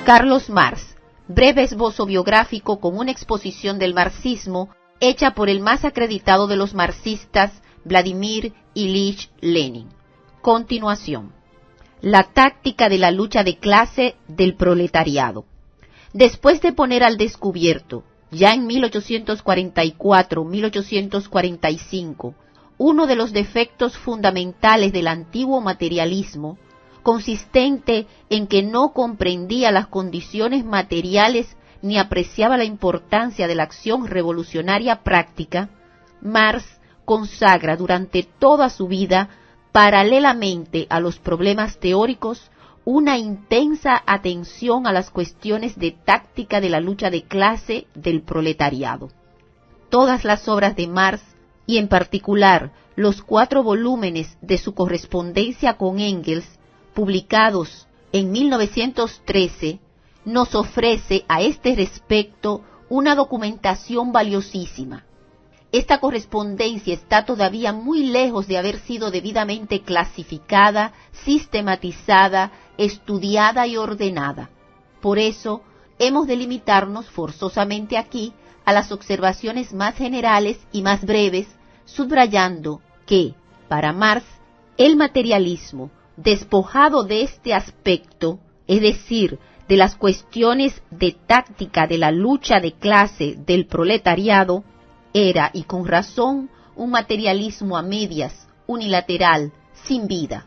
Carlos Marx, breve esbozo biográfico con una exposición del marxismo hecha por el más acreditado de los marxistas, Vladimir Ilich Lenin. Continuación. La táctica de la lucha de clase del proletariado. Después de poner al descubierto, ya en 1844-1845, uno de los defectos fundamentales del antiguo materialismo, consistente en que no comprendía las condiciones materiales ni apreciaba la importancia de la acción revolucionaria práctica, Marx consagra durante toda su vida, paralelamente a los problemas teóricos, una intensa atención a las cuestiones de táctica de la lucha de clase del proletariado. Todas las obras de Marx, y en particular los 4 volúmenes de su correspondencia con Engels, publicados en 1913, nos ofrece a este respecto una documentación valiosísima. Esta correspondencia está todavía muy lejos de haber sido debidamente clasificada, sistematizada, estudiada y ordenada. Por eso, hemos de limitarnos forzosamente aquí a las observaciones más generales y más breves, subrayando que, para Marx, el materialismo, despojado de este aspecto, es decir, de las cuestiones de táctica de la lucha de clase del proletariado, era, y con razón, un materialismo a medias, unilateral, sin vida.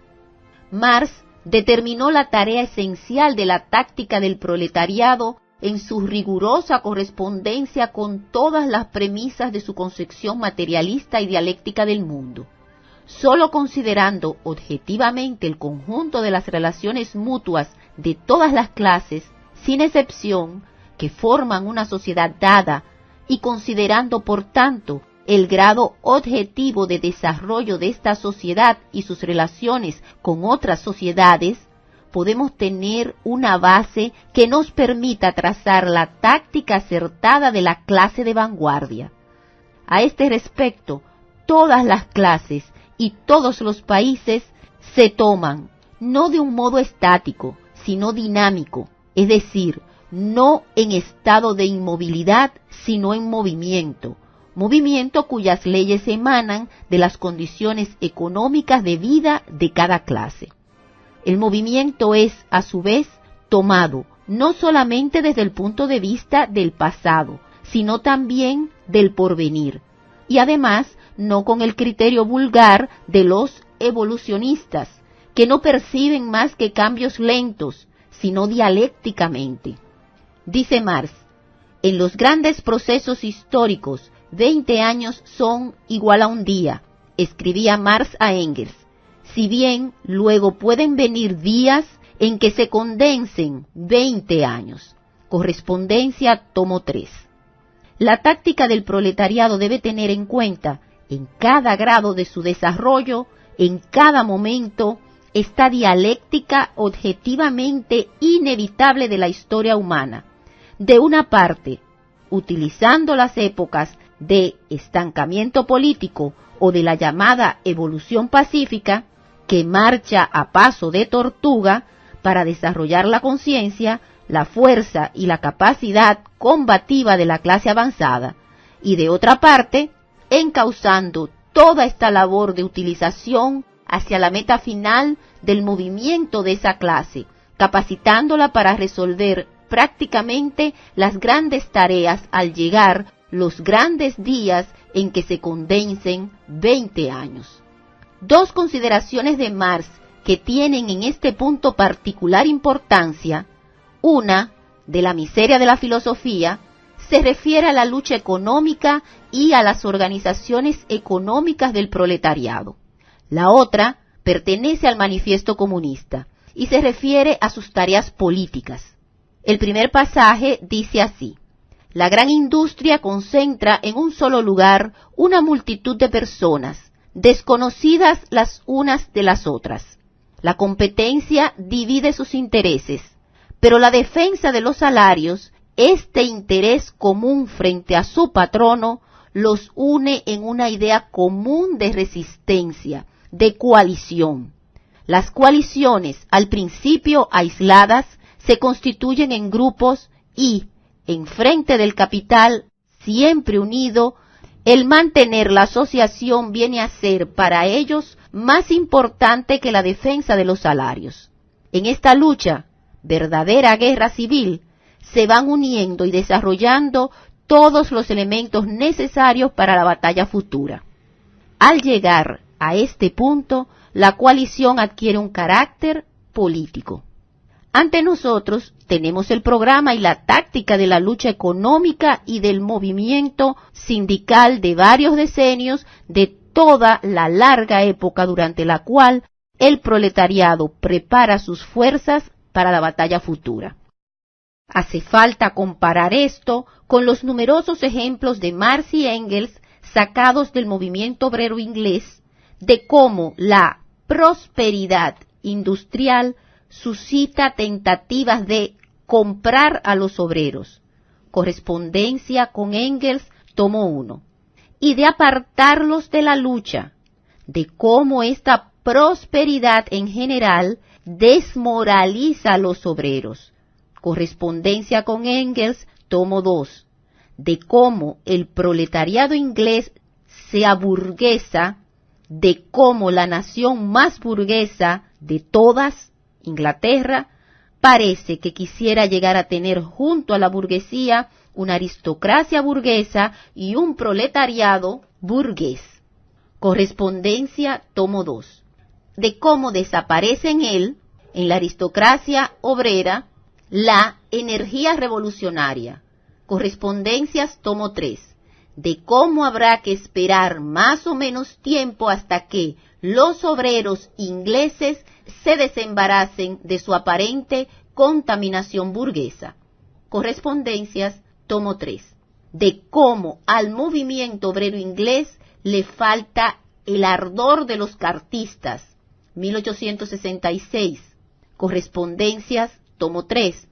Marx determinó la tarea esencial de la táctica del proletariado en su rigurosa correspondencia con todas las premisas de su concepción materialista y dialéctica del mundo. Solo considerando objetivamente el conjunto de las relaciones mutuas de todas las clases, sin excepción, que forman una sociedad dada, y considerando, por tanto, el grado objetivo de desarrollo de esta sociedad y sus relaciones con otras sociedades, podemos tener una base que nos permita trazar la táctica acertada de la clase de vanguardia. A este respecto, todas las clases y todos los países se toman, no de un modo estático, sino dinámico, es decir, no en estado de inmovilidad, sino en movimiento, movimiento cuyas leyes emanan de las condiciones económicas de vida de cada clase. El movimiento es, a su vez, tomado no solamente desde el punto de vista del pasado, sino también del porvenir, y además no con el criterio vulgar de los evolucionistas, que no perciben más que cambios lentos, sino dialécticamente. Dice Marx, en los grandes procesos históricos, 20 años son igual a un día, escribía Marx a Engels, si bien luego pueden venir días en que se condensen 20 años. Correspondencia, tomo 3. La táctica del proletariado debe tener en cuenta, en cada grado de su desarrollo, en cada momento, esta dialéctica objetivamente inevitable de la historia humana. De una parte, utilizando las épocas de estancamiento político o de la llamada evolución pacífica, que marcha a paso de tortuga para desarrollar la conciencia, la fuerza y la capacidad combativa de la clase avanzada, y de otra parte, encauzando toda esta labor de utilización hacia la meta final del movimiento de esa clase, capacitándola para resolver prácticamente las grandes tareas al llegar los grandes días en que se condensen 20 años. Dos consideraciones de Marx que tienen en este punto particular importancia. Una, de la miseria de la filosofía, se refiere a la lucha económica y a las organizaciones económicas del proletariado. La otra pertenece al manifiesto comunista y se refiere a sus tareas políticas. El primer pasaje dice así: la gran industria concentra en un solo lugar una multitud de personas, desconocidas las unas de las otras. La competencia divide sus intereses, pero la defensa de los salarios, este interés común frente a su patrono, los une en una idea común de resistencia, de coalición. Las coaliciones, al principio aisladas, se constituyen en grupos y, en frente del capital, siempre unido, el mantener la asociación viene a ser para ellos más importante que la defensa de los salarios. En esta lucha, verdadera guerra civil, se van uniendo y desarrollando todos los elementos necesarios para la batalla futura. Al llegar a este punto, la coalición adquiere un carácter político. Ante nosotros tenemos el programa y la táctica de la lucha económica y del movimiento sindical de varios decenios de toda la larga época durante la cual el proletariado prepara sus fuerzas para la batalla futura. Hace falta comparar esto con los numerosos ejemplos de Marx y Engels sacados del movimiento obrero inglés de cómo la prosperidad industrial suscita tentativas de comprar a los obreros, correspondencia con Engels, tomo 1, y de apartarlos de la lucha, de cómo esta prosperidad en general desmoraliza a los obreros, correspondencia con Engels, tomo 2, de cómo el proletariado inglés se aburguesa, de cómo la nación más burguesa de todas, Inglaterra, parece que quisiera llegar a tener junto a la burguesía una aristocracia burguesa y un proletariado burgués. Correspondencia, tomo 2, de cómo desaparece en él, en la aristocracia obrera, la energía revolucionaria. Correspondencias, tomo 3, de cómo habrá que esperar más o menos tiempo hasta que los obreros ingleses se desembaracen de su aparente contaminación burguesa. Correspondencias, tomo 3, de cómo al movimiento obrero inglés le falta el ardor de los cartistas, 1866. Correspondencias, tomo 3,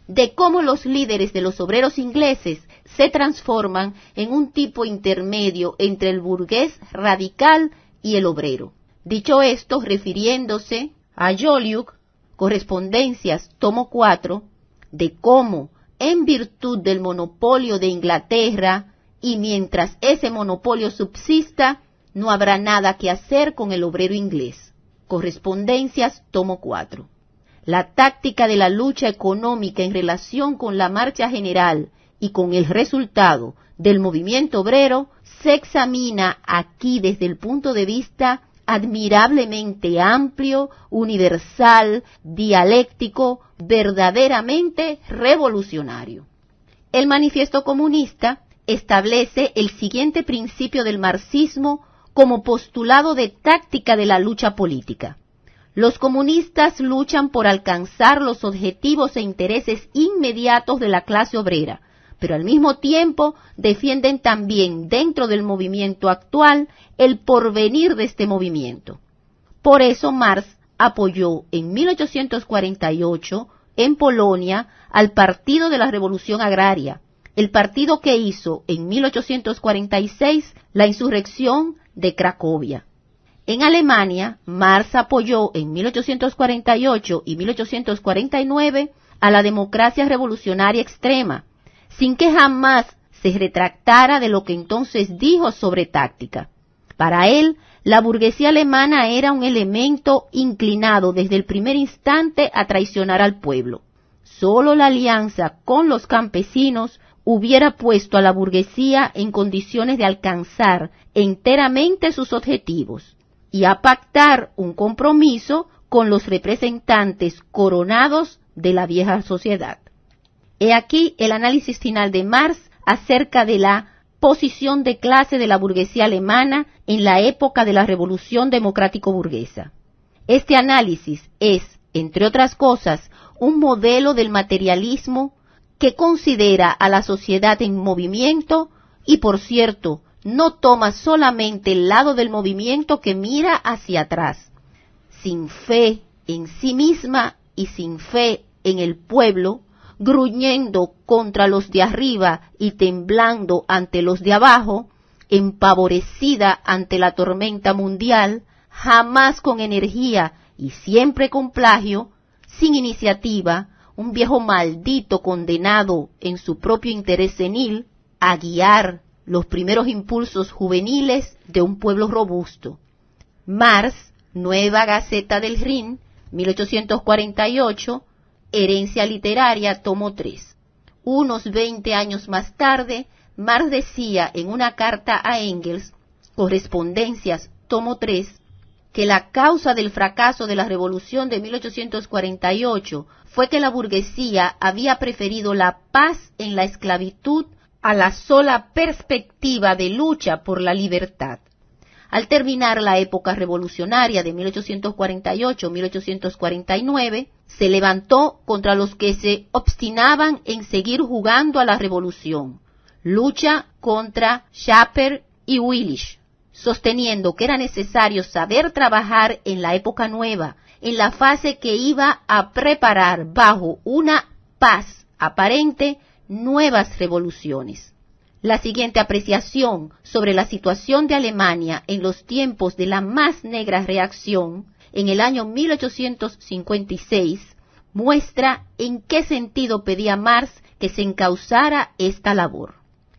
de cómo los líderes de los obreros ingleses se transforman en un tipo intermedio entre el burgués radical y el obrero. Dicho esto, refiriéndose a Joliot, correspondencias, tomo 4, de cómo, en virtud del monopolio de Inglaterra, y mientras ese monopolio subsista, no habrá nada que hacer con el obrero inglés. Correspondencias, tomo 4. La táctica de la lucha económica en relación con la marcha general y con el resultado del movimiento obrero se examina aquí desde el punto de vista admirablemente amplio, universal, dialéctico, verdaderamente revolucionario. El Manifiesto Comunista establece el siguiente principio del marxismo como postulado de táctica de la lucha política. Los comunistas luchan por alcanzar los objetivos e intereses inmediatos de la clase obrera, pero al mismo tiempo defienden también dentro del movimiento actual el porvenir de este movimiento. Por eso Marx apoyó en 1848 en Polonia al Partido de la Revolución Agraria, el partido que hizo en 1846 la insurrección de Cracovia. En Alemania, Marx apoyó en 1848 y 1849 a la democracia revolucionaria extrema, sin que jamás se retractara de lo que entonces dijo sobre táctica. Para él, la burguesía alemana era un elemento inclinado desde el primer instante a traicionar al pueblo. Solo la alianza con los campesinos hubiera puesto a la burguesía en condiciones de alcanzar enteramente sus objetivos y a pactar un compromiso con los representantes coronados de la vieja sociedad. He aquí el análisis final de Marx acerca de la posición de clase de la burguesía alemana en la época de la Revolución Democrático-Burguesa. Este análisis es, entre otras cosas, un modelo del materialismo que considera a la sociedad en movimiento y, por cierto, no toma solamente el lado del movimiento que mira hacia atrás. Sin fe en sí misma y sin fe en el pueblo, gruñendo contra los de arriba y temblando ante los de abajo, empavorecida ante la tormenta mundial, jamás con energía y siempre con plagio, sin iniciativa, un viejo maldito condenado en su propio interés senil a guiar los primeros impulsos juveniles de un pueblo robusto. Marx, Nueva Gaceta del Rin, 1848, Herencia literaria, tomo 3. Unos 20 años más tarde, Marx decía en una carta a Engels, Correspondencias, tomo 3, que la causa del fracaso de la revolución de 1848 fue que la burguesía había preferido la paz en la esclavitud a la sola perspectiva de lucha por la libertad. Al terminar la época revolucionaria de 1848-1849, se levantó contra los que se obstinaban en seguir jugando a la revolución, lucha contra Schapper y Willich, sosteniendo que era necesario saber trabajar en la época nueva, en la fase que iba a preparar bajo una paz aparente nuevas revoluciones. La siguiente apreciación sobre la situación de Alemania en los tiempos de la más negra reacción, en el año 1856, muestra en qué sentido pedía Marx que se encauzara esta labor.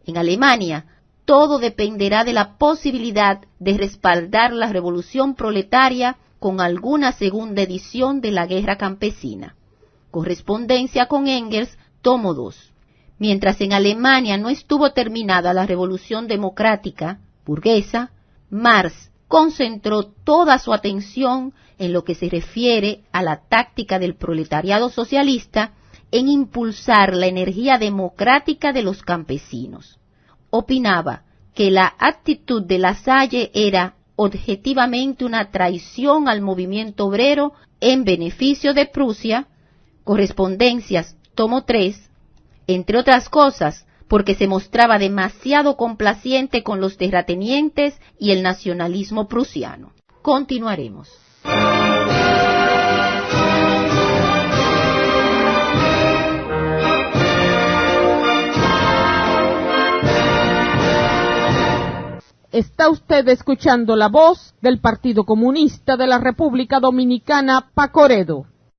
En Alemania, todo dependerá de la posibilidad de respaldar la revolución proletaria con alguna segunda edición de la Guerra Campesina. Correspondencia con Engels, tomo 2. Mientras en Alemania no estuvo terminada la revolución democrática burguesa, Marx concentró toda su atención en lo que se refiere a la táctica del proletariado socialista en impulsar la energía democrática de los campesinos. Opinaba que la actitud de Lasalle era objetivamente una traición al movimiento obrero en beneficio de Prusia, Correspondencias, tomo 3, entre otras cosas, porque se mostraba demasiado complaciente con los terratenientes y el nacionalismo prusiano. Continuaremos. Está usted escuchando la voz del Partido Comunista de la República Dominicana, Pacoredo.